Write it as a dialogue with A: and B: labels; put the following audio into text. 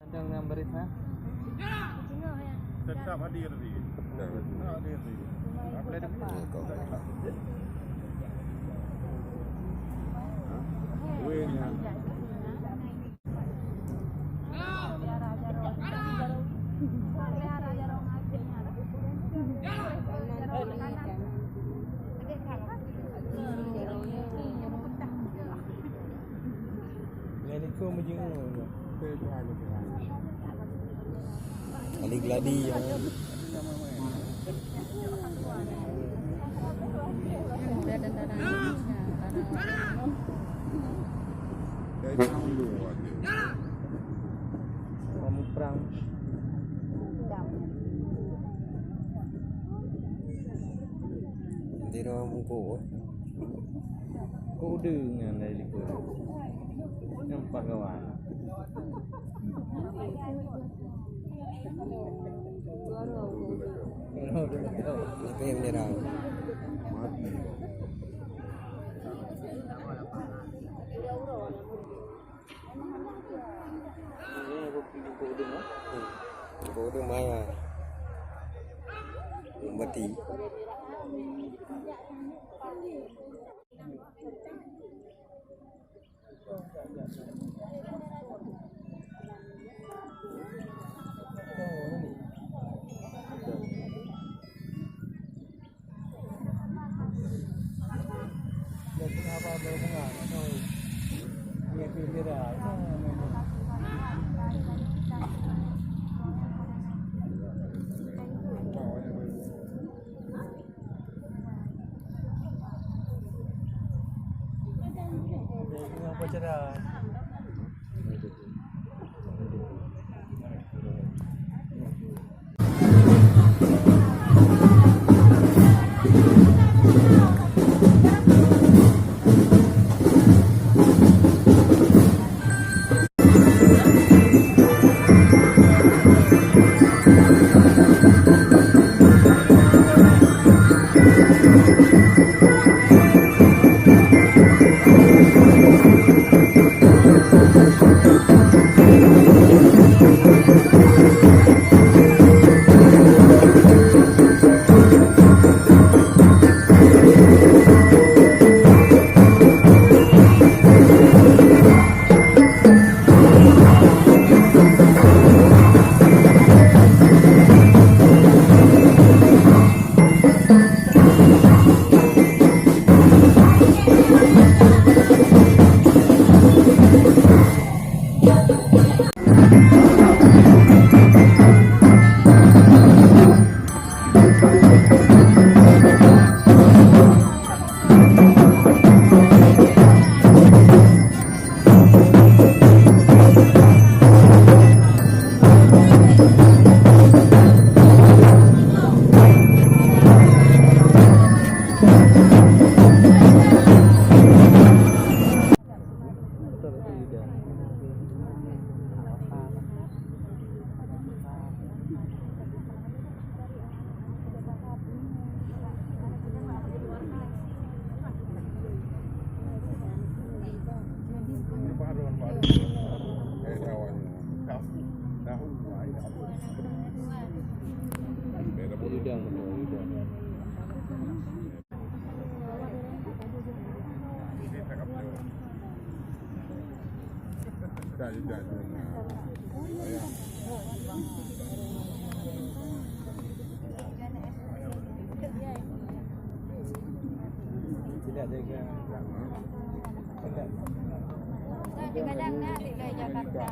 A: Dengan berisna.
B: Tetap hadir di. Hadir di. Boleh depan. Kuenya.
A: Kau menjenguk.
C: Ali gladi yang
A: kamu perang.
C: di rumah bungku.
A: Kau dengan dari kau. Nampak kawan.
C: Apa yang menyerang?
B: Mati.
C: Kau udah maya. Mati.
A: Apa berhubungan atau dia kira upacara. Tidak jaga. Kadang-kadang nak di Jakarta.